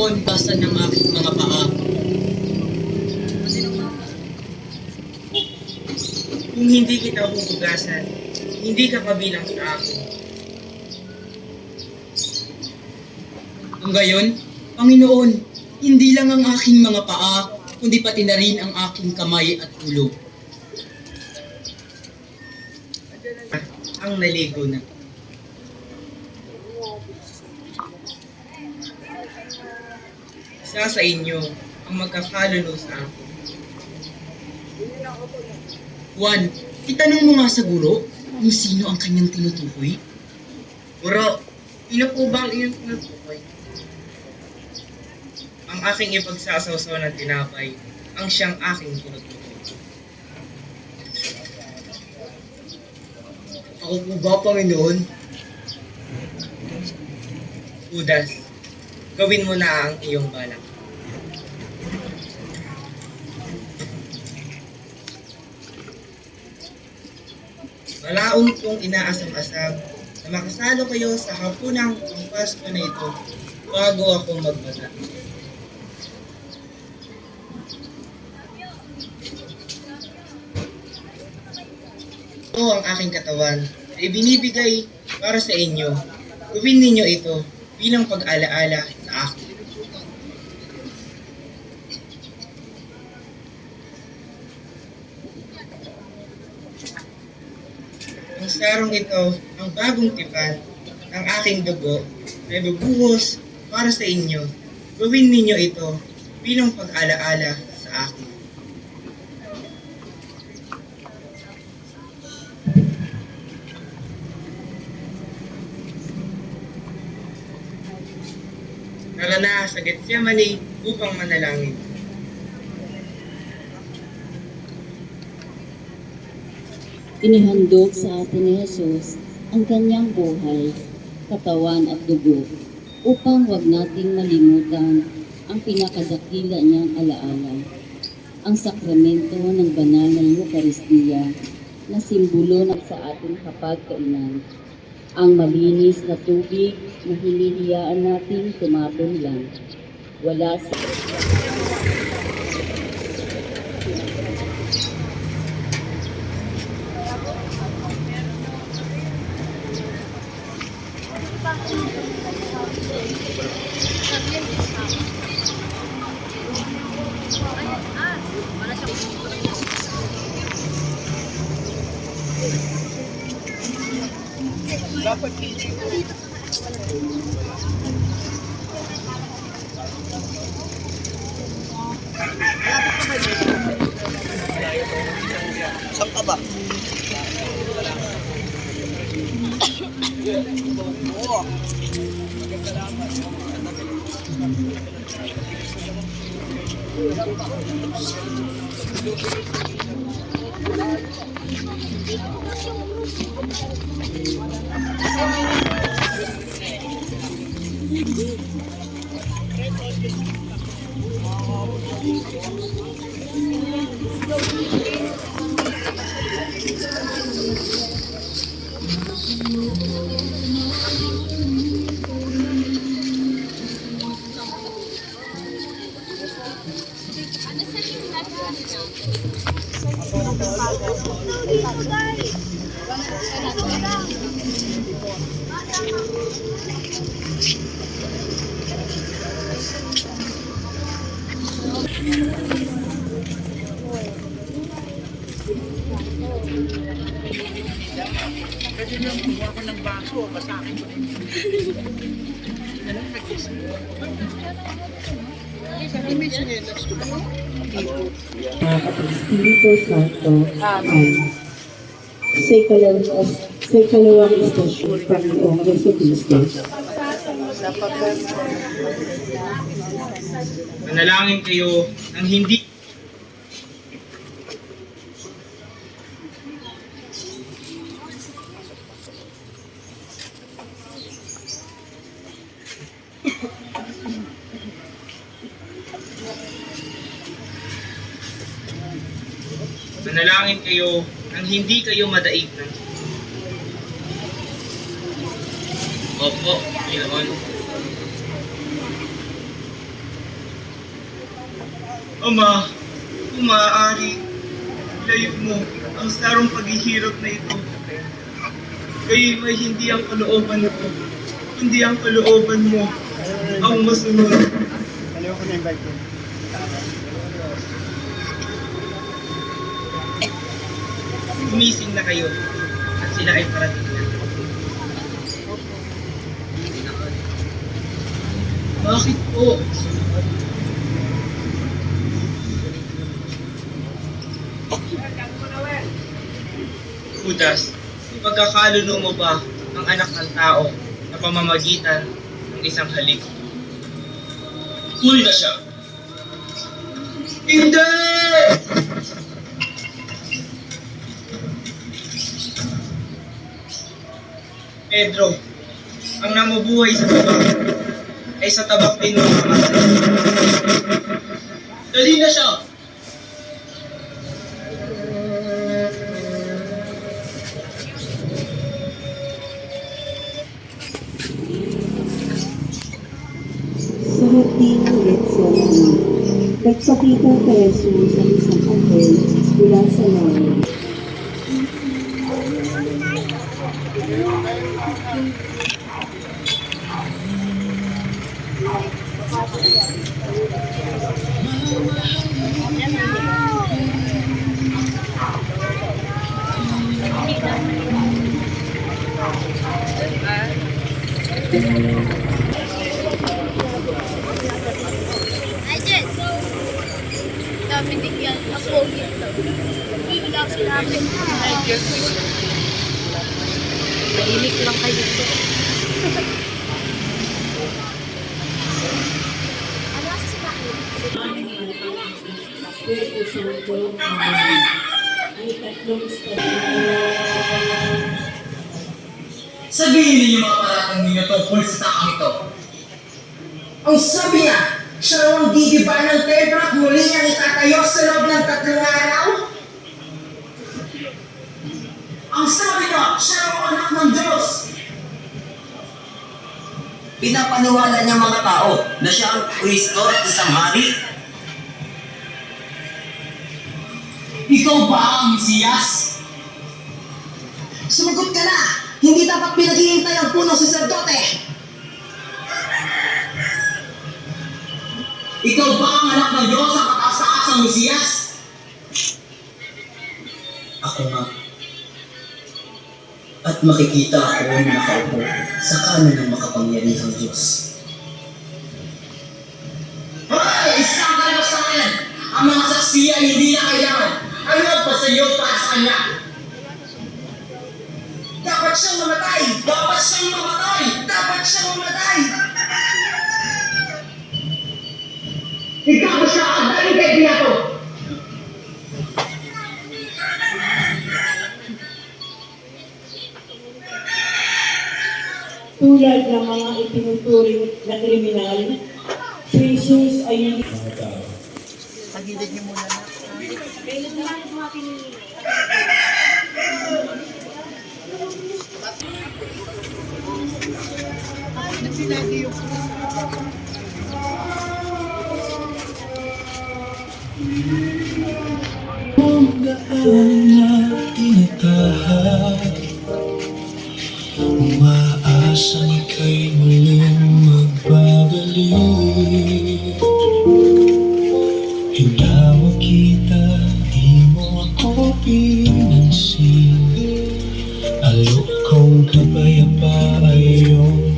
Panginoon, basan ng aking mga paa. Kung hindi kita huhugasan, hindi ka kabilang sa akin. Kung gayon, Panginoon, hindi lang ang aking mga paa, kundi pati na rin ang aking kamay at ulo. Ang naligo na. Isa sa inyo ang magkakaluluwa sa akin. Juan, itanong mo nga sa guro kung sino ang kanyang tinutukoy. Guro, sino po ba ang iyong tinutukoy? Ang aking ipagsasawsaw ng tinapay, ang siyang aking tinutukoy. Ako po ba, Panginoon? Judas, gawin mo na ang iyong balak. Malaon kong inaasam-asam na makasalo kayo sa hapunang ang Pasko na ito bago ako magbata. Ito ang aking katawan na ibinibigay para sa inyo. Gawin ninyo ito bilang pag-alaala sa akin. Ang sarong ito ang bagong tipan ng aking dugo na ibubuhos para sa inyo. Gawin ninyo ito bilang pag-alaala sa akin. Tara na sa Getsemani upang manalangin. Inihandog sa atin ni Jesus ang kanyang buhay, katawan at dugo upang wag nating malimutan ang pinakadakila niyang alaala, ang sakramento ng banal na Eucharistia na simbolo ng sa ating kapagkainan, ang malinis na tubig na hinihiyaan nating tumaton lang. Wala sa Dapat saan ka ba? Oo. Pwede nyo kumuha ko ng baso, basakin ko rin. Anong nag-isip? Sabi may sinelas ko ba? Espiritu Santo. Amen. Sa ikalawang istasyon, Panginoong Jesucristo. Manalangin kayo ng hindi Manalangin kayo nang hindi kayo madaig ng Opo, Panginoon. Ama, kung maaari, ilayo mo ang sarong paghihirap na ito. Kayo'y may hindi ang kalooban ko, hindi ang kalooban mo ang masunod. Kaliwa ko na yung bike ko. Gumising na kayo at sila ay parating na. Bakit po? Judas, pagkakaluno mo ba ang anak ng tao sa pamamagitan ng isang halik? Huli na siya. Hindi! Pedro, ang namubuhay sa tabak ay sa tabak din ng mga dali na siya! Sa hapting ulit siya naman, nagpakita kay Jesus ang isang anghel mula sa langit. Ay, Jen. Dami din yan. Ako, gito. Hindi lang sinabi. Mahilig lang kayo ito. Ano kasi sinabi? Espiritu Santo, Amen. Ay tatlong Sabihin ninyo mga paratang ninyo tungkol sa taong ito. Ang sabi niya, siya raw ang gigiba ng templo at muli niyang itatayo sa loob ng 3 araw. Ang sabi niya, siya raw ang anak ng Diyos. Pinapaniwala niya mga tao na siya ang Kristo at isang hari. Ikaw ba ang Mesiyas? Sumagot ka na! Hindi dapat pinaghihintay ang punong saserdote! Ikaw ba ang anak ng Diyos ang kataas-taas ng Mesiyas? Ako nga. At makikita ako na nakaupo sa kanan ng makapangyarihang Diyos. Hoy! Isang kayo sa akin! Ang mga saksi ay hindi na kailangan. Ano pa sa iyo para sa kanya? Dapat siyang mamatay! Dapat siyang mamatay! Dapat siyang mamatay! Ikaw siya ang daling kay Pilato! Tulad ng mga itinuturing na kriminal, si Jesus ay hindi Pagilid niyo muna na. Nagsilagi yung Umaasang ika'y muling magbabalik. Hinawa kita, di mo ako pinansin. Alok kong kapayapa ay iyong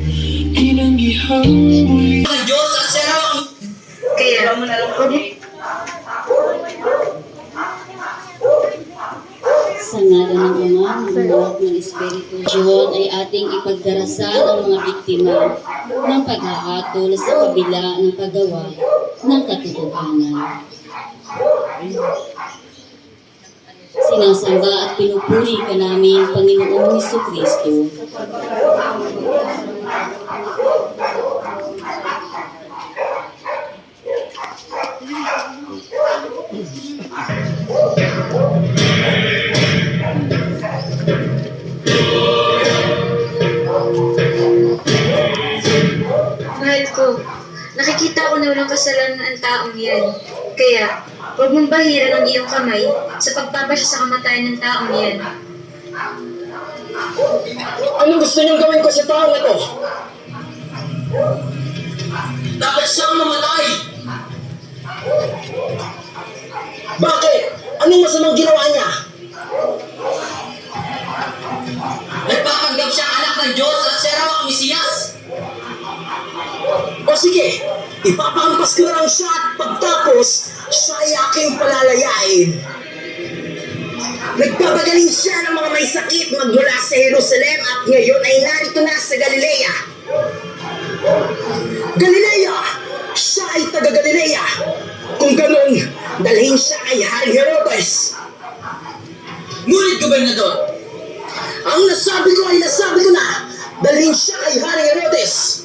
tinanggihang muli. Ang Diyos at siya raw ang... Kaya, Sa ngalan ng Ama, ng Anak, ng Espiritu, Diyon ay ating ipagdarasal ang mga biktima ng paghahatol sa kabila ng paggawa ng katotohanan. Sinasamba at pinupuri ka namin, Panginoong Hesukristo. mahal ko. Nakikita ko na walang kasalanan ang taong yan. Kaya, huwag mong bahiran ang iyong kamay sa pagpapasya sa kamatayan ng taong yan. Anong gusto niyong gawin ko sa taong ito? Dapat siyang mamatay! Bakit? Anong masamang ginawa niya? Nagpapanggap siyang anak ng Diyos at siya raw ang Mesiyas. O sige, ipapahampas ko na lang siya at pagtapos, siya ay aking palalayain. Nagpapagaling siya ng mga may sakit magmula sa Jerusalem at ngayon ay narito na sa Galilea. Galilea! Siya ay taga-Galilea. Kung ganun, dalhin siya kay Haring Herodes. Ngunit, Gobernador, Ang nasabi ko ay nasabi ko na. Dalhin siya kay Haring Herodes.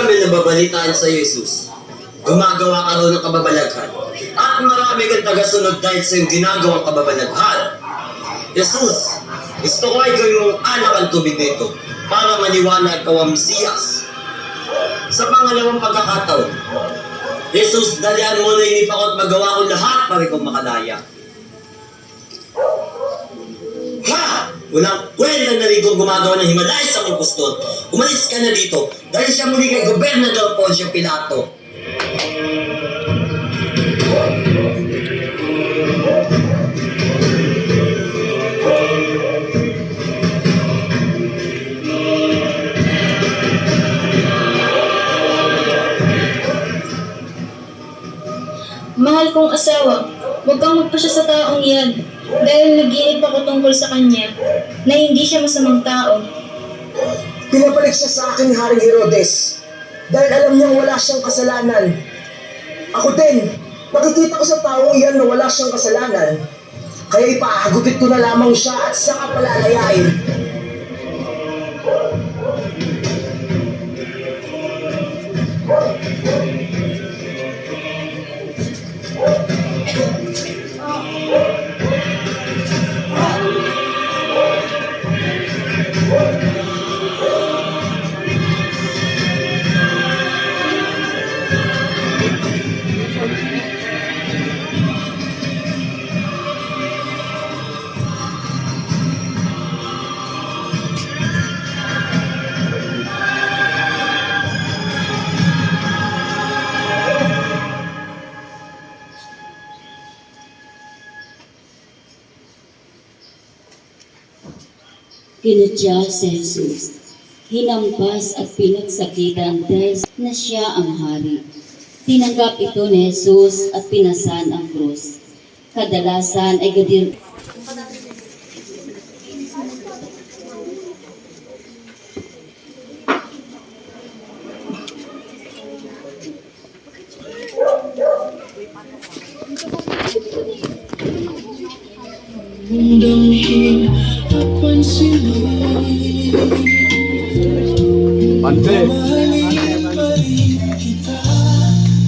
marami nababalitaan sa Jesus. Gumagawa ka raw ng kababalaghan. At marami kang tagasunod dahil sa iyong ginagawang kababalaghan. Jesus, gusto ko ay gawin mong anak ang tubig na ito para maniwala ikaw ang Mesiyas. Sa pangalawang pagkakataon, Jesus, dalian mo na inip ako at magawa ko lahat para ikaw makalaya. Ha! Walang kwenta na rin kung gumagawa ng Himalaya sa impostol. Umalis ka na dito dahil siya muli kay Gobernador Poncio Pilato. Mahal kong asawa, huwag kang magpasya sa taong yan dahil nag-iinip ako tungkol sa kanya na hindi siya masamang tao. Pinabalik siya sa akin ni Haring Herodes dahil alam niyang wala siyang kasalanan. Ako din, nakikita ko sa taong iyan na wala siyang kasalanan. Kaya ipahagupit ko na lamang siya at saka palalayain. Kinutya si Jesus, hinampas at pinagsakitan dahil na siya ang hari. Tinanggap ito ni Jesus at pinasan ang krus. Kadalasan ay gadir Damhin at pansinin. Mamahalin pa rin kita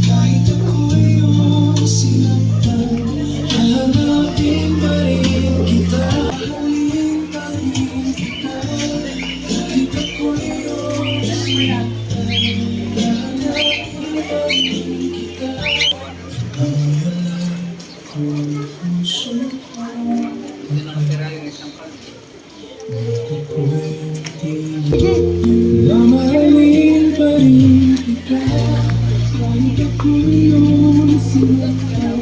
kahit ako'y iyong sinaktan. Hahanapin pa rin kita. Mahalin pa rin kita kahit ako'y iyong sinaktan. Hahanapin pa rin kita. Ang wala kong puso ko. Mamahalin pa rin kita kahit ako'y iyong sinaktan.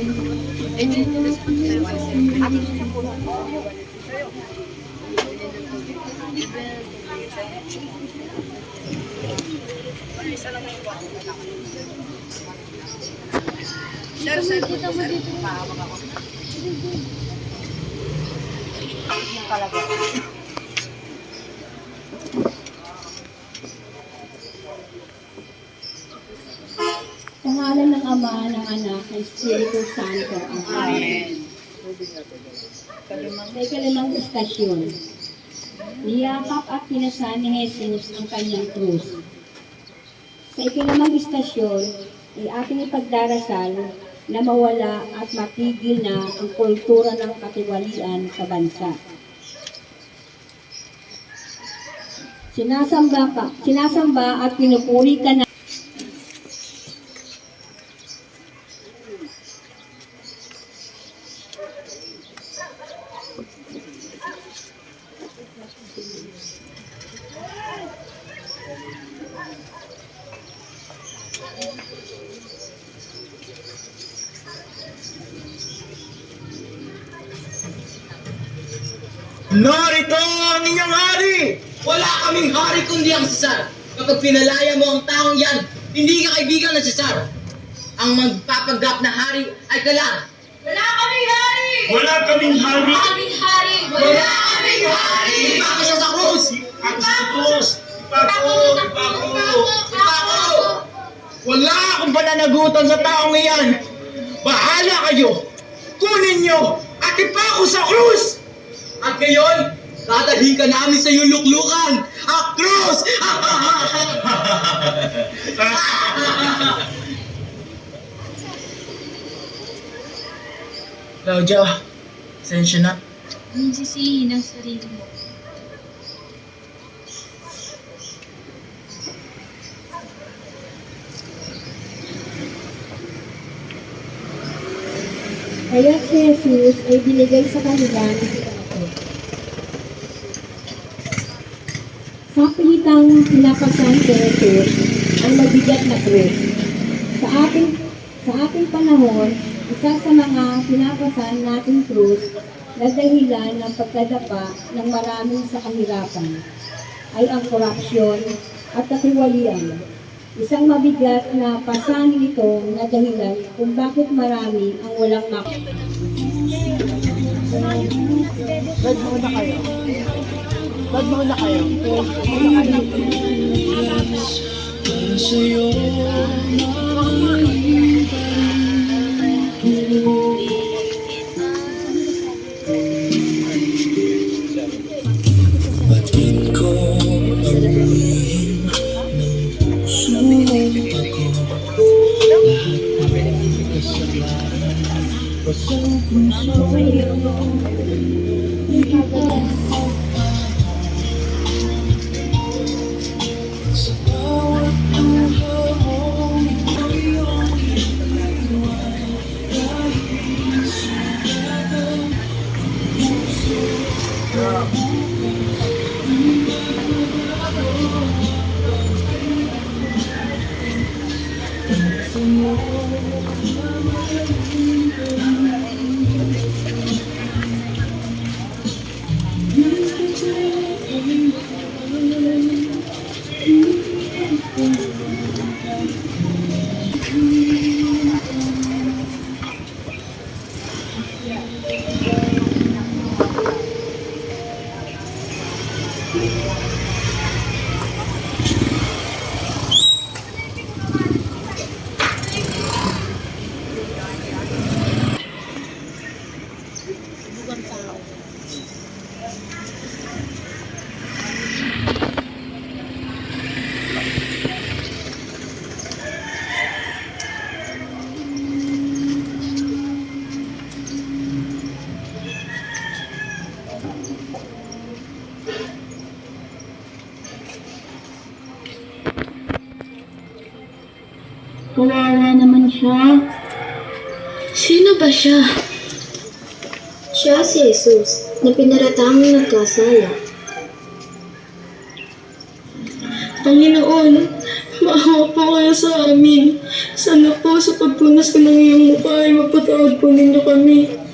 Sa ngalan ng Ama, ng Anak, ng Espiritu Santo. Amen. Sa ikalimang istasyon, Niyakap at pinasan ni Jesus ang kanyang krus. Sa ikalimang istasyon ay ating ipagdarasal na mawala at matigil na ang kultura ng katiwalian sa bansa. Sinasamba at pinupuri ka na Narito ang inyong hari! Wala kaming hari kundi ang Cesar. Kapag pinalaya mo ang taong yan, hindi ka kaibigan ng Cesar. Ang magpapanggap na hari ay kalang. Wala kaming hari! Wala kaming hari! Kaming hari! Wala kaming hari! Ipako siya sa krus! Ako sa krus! Ipako! Ipako! Wala akong pananagutan sa taong iyan! Bahala kayo! Kunin nyo at ipako sa krus! At ngayon, tatahin ka namin sa iyong luklukan! Ang krus! Claudia, sensya na. Ang sisihin ng sarili mo. kaya si Jesus ay binigay sa kanila ng ito. Sa pilitang pinapasan si Jesus ang mabigat na krus. Sa ating panahon, isa sa mga pinapasan nating krus na dahilan ng pagkadapa ng maraming sa kahirapan ay ang korupsyon at katiwalian. Isang mabigat na pasanin ito na dahilan kung bakit marami ang walang Para sa'yo, mamahalin pa rin ko. Batid ko ang lihim ng puso ako. Lahat ng kasalanan, pasang puso. Sa bawat buhay mo, iyong iniwan. Dahil sinagang puso Kawawa naman siya. Sino ba siya? Siya si Jesus, na pinaratang nagkasala. Panginoon, maawa po kayo sa amin. Sana po sa pagpunas ko ng iyong mukha ay mapatawad po ninyo kami.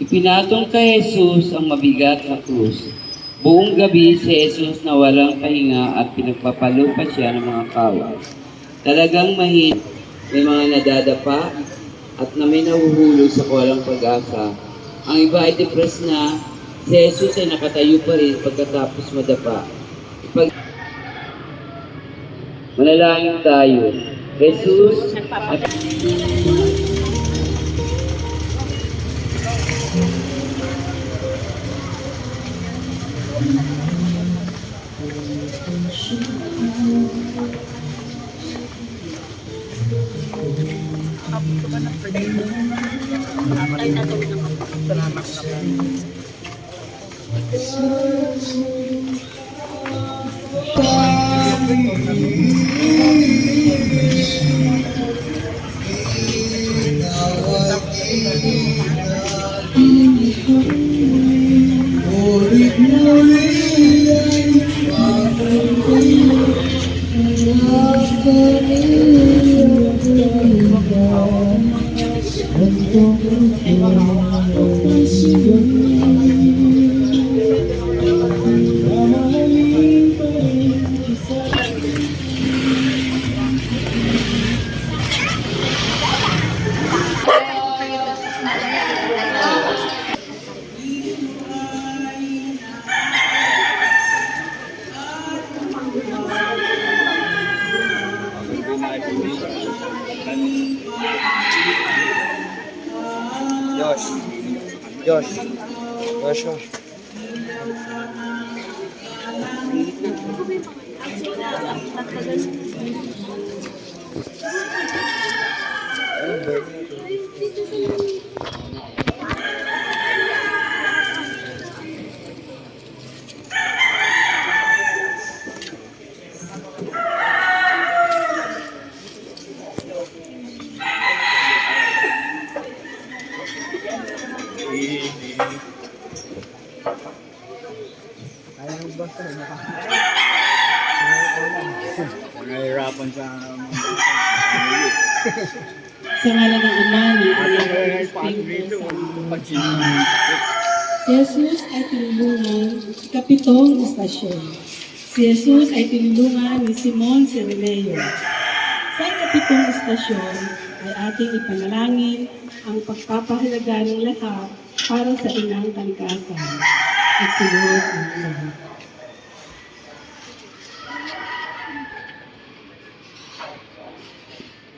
Ipinatong kay Jesus ang mabigat na krus. Buong gabi si Jesus na walang pahinga at pinagpapalupa siya ng mga kawal. Talagang may mga nadadapa at na may nahuhulog sa walang pag-asa. Ang iba ay depressed na Si Jesus ay nakatayo pa rin pagkatapos madapa. Manalangin tayo. Jesus, at Sa ngalan ng Ama, ng Anak, at ng Espiritu Santo. Si Jesus ay tinulungan ikapitong istasyon. Si Jesus ay tinulungan ni Simon Cireneo. Sa ikapitong istasyon ay ating ipanalangin ang pagpapahalaga ng lahat para sa inang kalikasan at sinunod ng lahat.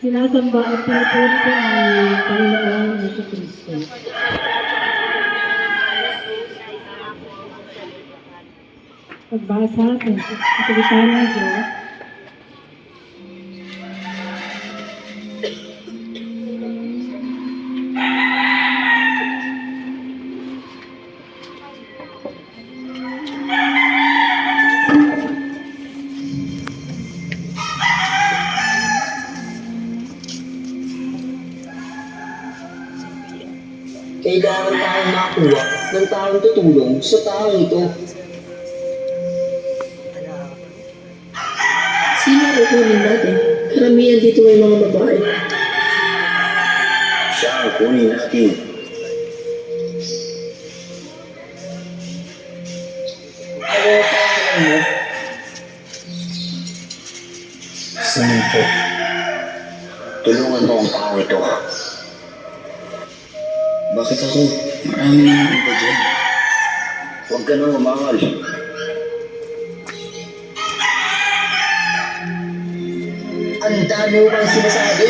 Sinasamba at pinupuri ko namin ang Panginoong Jesucristo. Pagbasa sa salita ng Diyos. Kailangan tayong makuha ng taong tutulong sa taong ito. Sino ang kukunin natin? Karamihan dito ay mga babae. Siya ang kunin natin. Ano pangalan mo? Sinimpo. Tulungan mo ang taong ito. Bakit ako? Marami naman iba dyan. Huwag ka nang umangal. Ang dami mo pang sinasabi.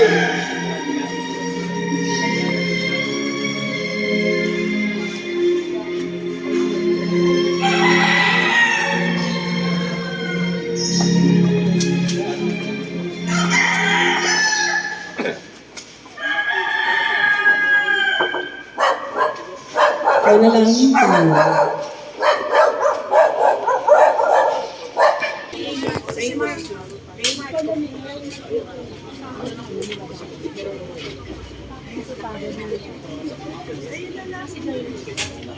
Panalangin tayo.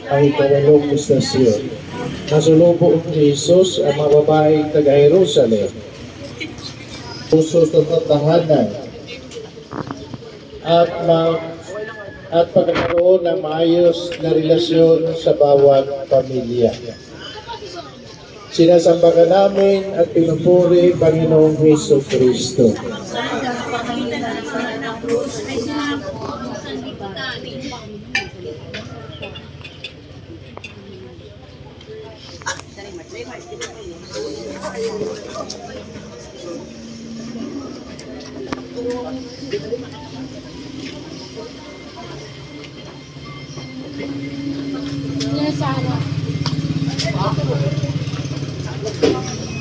Ang ikalawang istasyon. Nasulubong ni Jesus ang mga babaeng taga-Jerusalem. Puso sa tahanan at pagkakaroon ng maayos na relasyon sa bawat pamilya. Sinasamba ka namin at pinupuri Panginoong Jesucristo.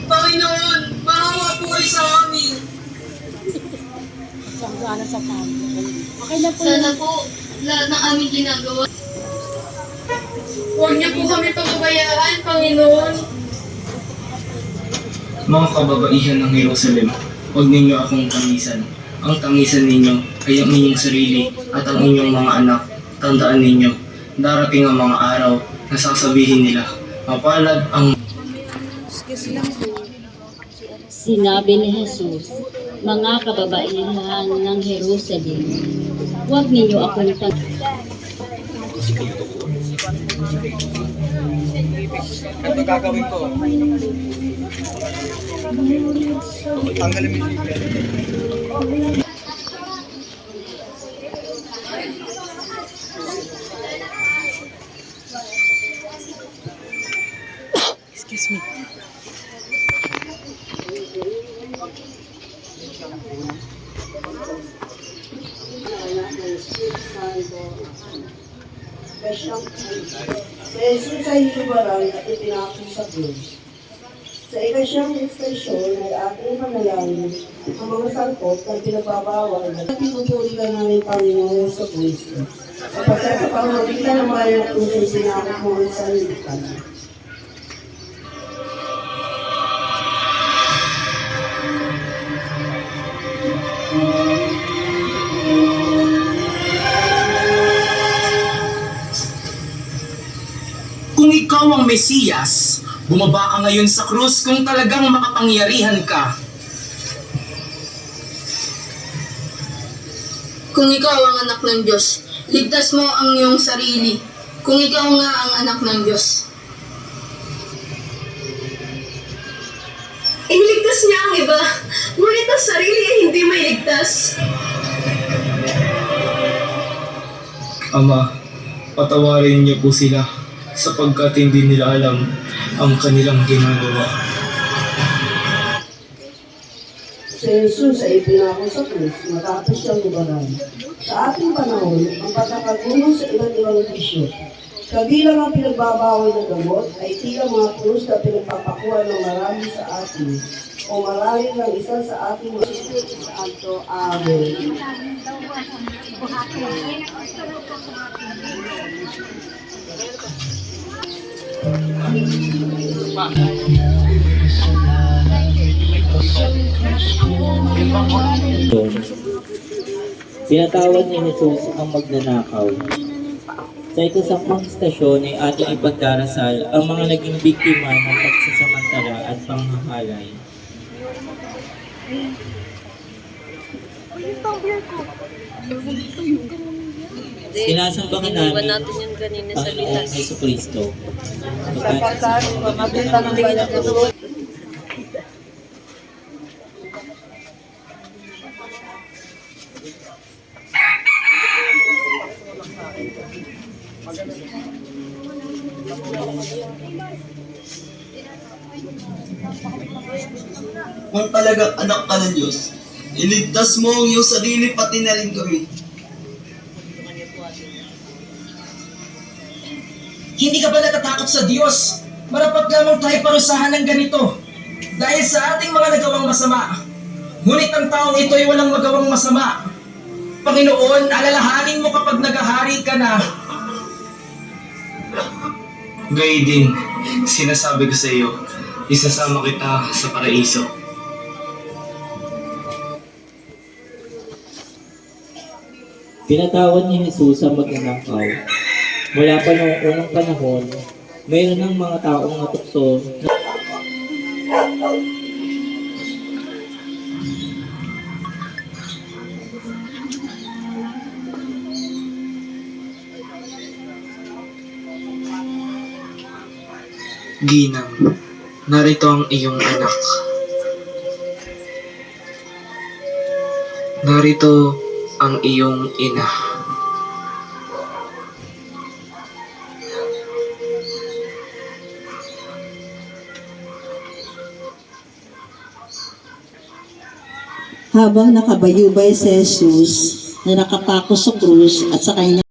Panginoon, maawa po kayo sa amin. Sana po, lahat ng aming ginagawa. Huwag niyo po kami pababayaan, Panginoon. Mga kababaihan ng Jerusalem, huwag ninyo akong tangisan. Ang tangisan ninyo ay ang inyong sarili at ang inyong mga anak. Tandaan ninyo, darating ang mga araw na sasabihin nila, mapalad ang Sinabi ni Jesus, mga kababaihan ng Jerusalem, huwag ninyo akong Ito gagawin ko. Tanggalin mo yung Excuse me. Si Jesus ay hinubaran at ipinako sa krus. Sa ikasyang ekspresyon ay ating panalangin ang mga sangkot na pinagbabawal at pinupuri ka namin Panginoon sa Kristo. Sapagkat sa pamamagitan ng bayan at puso sinakot mo ang sarili ka. Kung ikaw ang Mesiyas, bumaba ka ngayon sa krus kung talagang makapangyarihan ka. Kung ikaw ang anak ng Diyos, ligtas mo ang iyong sarili. Kung ikaw nga ang anak ng Diyos. Iniligtas niya ang iba, ngunit ang sarili ay hindi may ligtas. Ama, patawarin niyo po sila sapagkat hindi nila alam ang kanilang ginagawa. Si Jesus ay ipinako sa krus matapos siyang lubaran. Sa ating panahon, ang pagkakagulo sa iba't ibang bisyo, kabilang ang pinagbabawal na gamot ay tila mga krus na pinagpapakuha ng marami sa atin o marami ng isa sa ating mga Santo. Amen. Pinatawad ni Jesus ang magnanakaw. Sa ikasampung istasyon ay ating ipagdarasal ang mga naging biktima ng pagsasamantala at panghahalay. Sinasambangin namin ang Panginoong Jesucristo. Kung talagang anak ka ng Diyos, iligtas mo ang iyong sarili pati na rin kami. Hindi ka ba natatakot sa Diyos? Marapat lamang tayo parusahan ng ganito dahil sa ating mga nagawang masama. Ngunit ang taong ito ay walang magawang masama. Panginoon, alalahanin mo kapag naghahari ka na. Gayun din, sinasabi ko sa iyo, isasama kita sa paraiso. Pinatawad ni Jesus ang magnanakaw. Mula pa noong unang panahon, mayroon ng mga taong natukso na Ginang, narito ang iyong anak. Narito ang iyong ina. Habang nakabayubay si Jesus na nakapako sa krus at sa kanyang